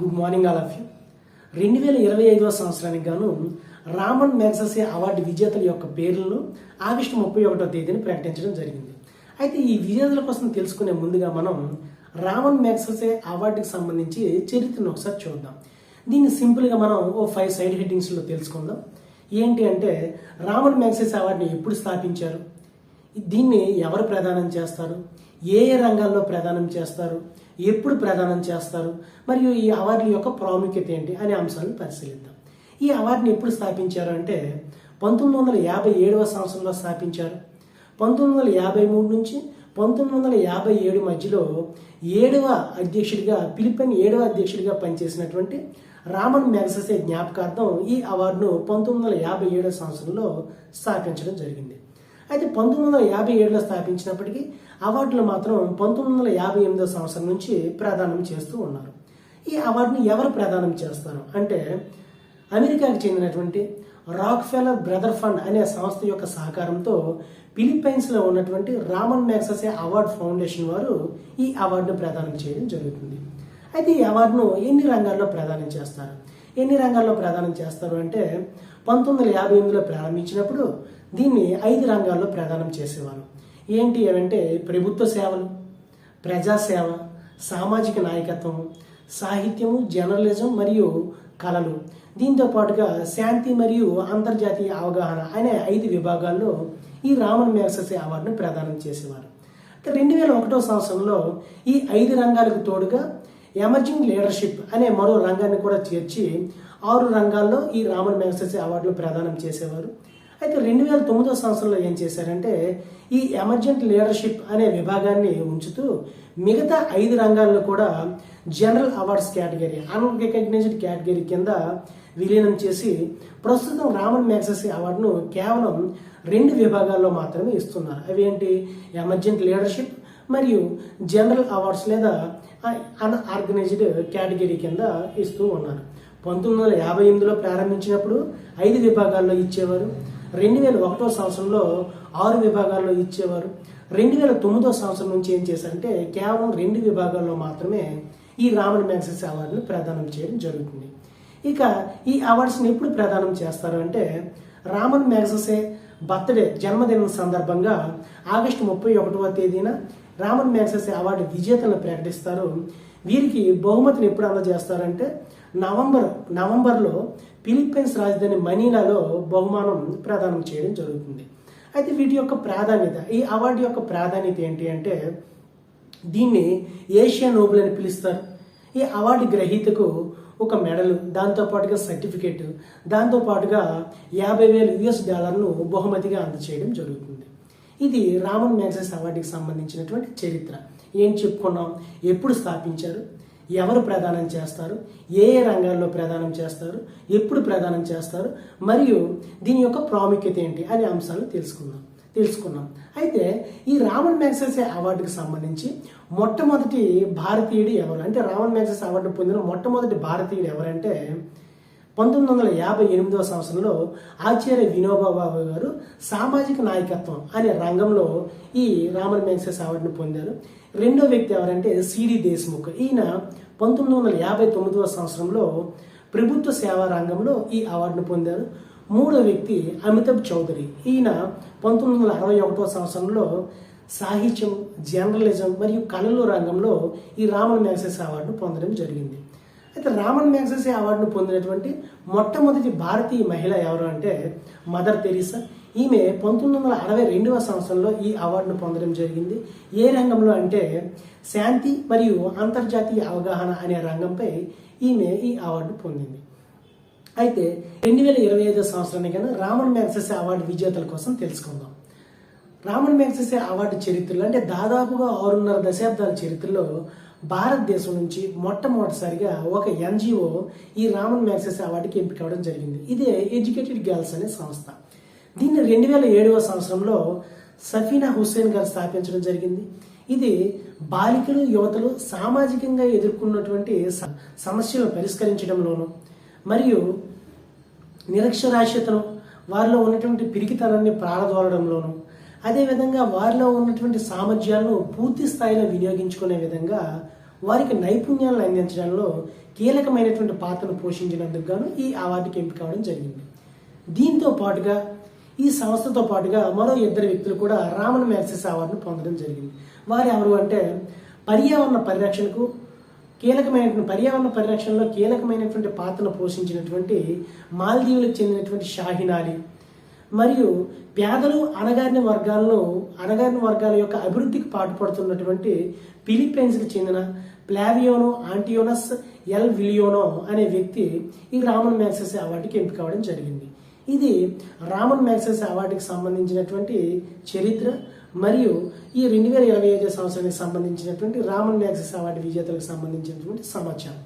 Good morning all of you. 2025వ సంవత్సరానికి గాను రామన్ మ్యాగ్సెసే అవార్డు విజేతల యొక్క పేర్లను ఆగస్టు 31వ తేదీని ప్రకటించడం జరిగింది. అయితే ఈ విజేతల కోసం తెలుసుకునే ముందుగా మనం రామన్ మ్యాగ్సెసే అవార్డుకి సంబంధించి చరిత్రను ఒకసారి చూద్దాం. దీన్ని సింపుల్గా మనం 5 సైడ్ హెడ్డింగ్స్లో తెలుసుకుందాం. ఏంటి అంటే రామన్ మ్యాగ్సెసే అవార్డుని ఎప్పుడు స్థాపించారు, దీన్ని ఎవరు ప్రదానం చేస్తారు, ఏ ఏ రంగాల్లో ప్రదానం చేస్తారు, ఎప్పుడు ప్రదానం చేస్తారు, మరియు ఈ అవార్డుల యొక్క ప్రాముఖ్యత ఏంటి అనే అంశాలను పరిశీలిద్దాం. ఈ అవార్డుని ఎప్పుడు స్థాపించారు అంటే 1957వ సంవత్సరంలో స్థాపించారు. 1953 నుంచి 1957 మధ్యలో ఫిలిప్పైన్ 7వ అధ్యక్షుడిగా పనిచేసినటువంటి రామన్ మ్యాగ్సెసే జ్ఞాపకార్థం ఈ అవార్డును 1957 సంవత్సరంలో స్థాపించడం జరిగింది. అయితే 1957లో స్థాపించినప్పటికీ అవార్డులు మాత్రం 1958 సంవత్సరం నుంచి ప్రదానం చేస్తూ ఉన్నారు. ఈ అవార్డుని ఎవరు ప్రదానం చేస్తారు అంటే అమెరికాకు చెందినటువంటి రాక్ఫెల్లర్ బ్రదర్ ఫండ్ అనే సంస్థ యొక్క సహకారంతో ఫిలిప్పైన్స్లో ఉన్నటువంటి రామన్ మ్యాగ్సెసే అవార్డు ఫౌండేషన్ వారు ఈ అవార్డును ప్రదానం చేయడం జరుగుతుంది. అయితే ఈ అవార్డును ఎన్ని రంగాల్లో ప్రదానం చేస్తారు అంటే 1958లో ప్రారంభించినప్పుడు దీన్ని 5 రంగాల్లో ప్రదానం చేసేవారు. ఏంటి అంటే ప్రభుత్వ సేవలు, ప్రజాసేవ, సామాజిక నాయకత్వం, సాహిత్యము, జర్నలిజం మరియు కళలు, దీంతో పాటుగా శాంతి మరియు అంతర్జాతీయ అవగాహన అనే 5 విభాగాల్లో ఈ రామన్ మ్యాగ్సెసే అవార్డును ప్రదానం చేసేవారు. 2001వ సంవత్సరంలో ఈ 5 రంగాలకు తోడుగా ఎమర్జింగ్ లీడర్షిప్ అనే మరో రంగాన్ని కూడా చేర్చి 6 రంగాల్లో ఈ రామన్ మ్యాగ్సెసే అవార్డును ప్రదానం చేసేవారు. అయితే 2009వ సంవత్సరంలో ఏం చేశారంటే ఈ ఎమర్జెంట్ లీడర్షిప్ అనే విభాగాన్ని ఉంచుతూ మిగతా 5 రంగాల్లో కూడా general awards category, unrecognised category కింద విలీనం చేసి ప్రస్తుతం రామన్ మ్యాగ్సెసే అవార్డును కేవలం 2 విభాగాల్లో మాత్రమే ఇస్తున్నారు. అవి ఏంటి, ఎమర్జెంట్ లీడర్షిప్ మరియు జనరల్ అవార్డ్స్ లేదా అన్ఆర్గనైజ్డ్ కేటగిరీ కింద ఇస్తూ ఉన్నారు. 1958లో ప్రారంభించినప్పుడు 5 విభాగాల్లో ఇచ్చేవారు. 2001వ సంవత్సరంలో 6 విభాగాల్లో ఇచ్చేవారు. 2009వ సంవత్సరం నుంచి ఏం చేశారంటే కేవలం 2 విభాగాల్లో మాత్రమే ఈ రామన్ మ్యాగ్సెసే అవార్డును ప్రదానం చేయడం జరుగుతుంది. ఇక ఈ అవార్డ్స్ని ఎప్పుడు ప్రదానం చేస్తారు అంటే రామన్ మ్యాగ్సెసే జన్మదినం సందర్భంగా ఆగస్టు 31వ తేదీన రామన్ మ్యాగ్సెసే అవార్డు విజేతలను ప్రకటిస్తారు. వీరికి బహుమతిని ఎప్పుడు అందజేస్తారంటే నవంబర్లో ఫిలిప్పైన్స్ రాజధాని మనీలాలో బహుమానం ప్రదానం చేయడం జరుగుతుంది. అయితే వీటి యొక్క ప్రాధాన్యత, ఈ అవార్డు యొక్క ప్రాధాన్యత ఏంటి అంటే దీన్ని ఏషియా నోబెల్ అని పిలుస్తారు. ఈ అవార్డు గ్రహీతకు ఒక మెడల్, దాంతోపాటుగా సర్టిఫికేట్, దాంతోపాటుగా $50,000 బహుమతిగా అందజేయడం జరుగుతుంది. ఇది రామన్ మ్యాగ్సెసే అవార్డుకి సంబంధించినటువంటి చరిత్ర. ఏం చెప్పుకున్నాం, ఎప్పుడు స్థాపించారు, ఎవరు ప్రదానం చేస్తారు, ఏ ఏ రంగాల్లో ప్రదానం చేస్తారు, ఎప్పుడు ప్రదానం చేస్తారు, మరియు దీని యొక్క ప్రాముఖ్యత ఏంటి అనే అంశాలు తెలుసుకున్నాం. అయితే ఈ రామన్ మ్యాగ్సెసే అవార్డుకి సంబంధించి మొట్టమొదటి భారతీయుడు ఎవరు అంటే రామన్ మ్యాగ్సెసే అవార్డు పొందిన మొట్టమొదటి భారతీయుడు ఎవరంటే 1958వ సంవత్సరంలో ఆచార్య వినోబా భావే గారు సామాజిక నాయకత్వం అనే రంగంలో ఈ రామన్ మ్యాగ్సెసే అవార్డును పొందారు. రెండో వ్యక్తి ఎవరంటే సిడి దేశ్ముఖ్. ఈయన 1959వ సంవత్సరంలో ప్రభుత్వ సేవా రంగంలో ఈ అవార్డును పొందారు. మూడో వ్యక్తి అమితాబ్ చౌదరి. ఈయన 1961వ సంవత్సరంలో సాహిత్యం, జర్నలిజం మరియు కళల రంగంలో ఈ రామన్ మ్యాగ్సెసే అవార్డును పొందడం జరిగింది. అయితే రామన్ మ్యాగ్సెసే అవార్డును పొందినటువంటి మొట్టమొదటి భారతీయ మహిళ ఎవరు అంటే మదర్ తెరీసా. ఈమె 1962వ సంవత్సరంలో ఈ అవార్డును పొందడం జరిగింది. ఏ రంగంలో అంటే శాంతి మరియు అంతర్జాతీయ అవగాహన అనే రంగంపై ఈమె ఈ అవార్డు పొందింది. అయితే 2025 సంవత్సరానికి గాను రామన్ మ్యాగ్సెసే అవార్డు విజేతల కోసం తెలుసుకుందాం. రామన్ మ్యాగ్సెసే అవార్డు చరిత్రలో అంటే దాదాపుగా 6.5 దశాబ్దాల చరిత్రలో భారతదేశం నుంచి మొట్టమొదటిసారిగా ఒక ఎన్జిఓ ఈ రామన్ మ్యాగ్సెసే అవార్డుకి ఎంపిక అవ్వడం జరిగింది. ఇదే ఎడ్యుకేటెడ్ గర్ల్స్ అనే సంస్థ. దీన్ని 2007వ సంవత్సరంలో సఫీనా హుస్సేన్ గారు స్థాపించడం జరిగింది. ఇది బాలికలు, యువతలు సామాజికంగా ఎదుర్కొన్నటువంటి సమస్యలను పరిష్కరించడంలోను మరియు నిరక్షరాస్యతను, వారిలో ఉన్నటువంటి పిరికితనాన్ని ప్రారదోలడంలోను, అదేవిధంగా వారిలో ఉన్నటువంటి సామర్థ్యాలను పూర్తి స్థాయిలో వినియోగించుకునే విధంగా వారికి నైపుణ్యాలను అందించడంలో కీలకమైనటువంటి పాత్రను పోషించినందుకు గాను ఈ అవార్డుకి ఎంపిక కావడం జరిగింది. దీంతో పాటుగా ఈ సంస్థతో పాటుగా మరో ఇద్దరు వ్యక్తులు కూడా రామన్ మ్యాగ్సెస్ అవార్డును పొందడం జరిగింది. వారు ఎవరు అంటే పర్యావరణ పరిరక్షణలో కీలకమైనటువంటి పాత్రను పోషించినటువంటి మాల్దీవులకు చెందినటువంటి షాహీన్ అలీ మరియు పేదలు అణగారిన వర్గాల యొక్క అభివృద్ధికి పాటుపడుతున్నటువంటి ఫిలిప్పైన్స్కి చెందిన ప్లావియోనో ఆంటియోనస్ ఎల్ విలియోనో అనే వ్యక్తి ఈ రామన్ మ్యాగ్సెస్ అవార్డుకి ఎంపిక కావడం జరిగింది. ఇది రామన్ మ్యాగ్సెస్ అవార్డుకి సంబంధించినటువంటి చరిత్ర మరియు ఈ 2025 సంవత్సరానికి సంబంధించినటువంటి రామన్ మ్యాగ్సెస్ అవార్డు విజేతలకు సంబంధించినటువంటి సమాచారం.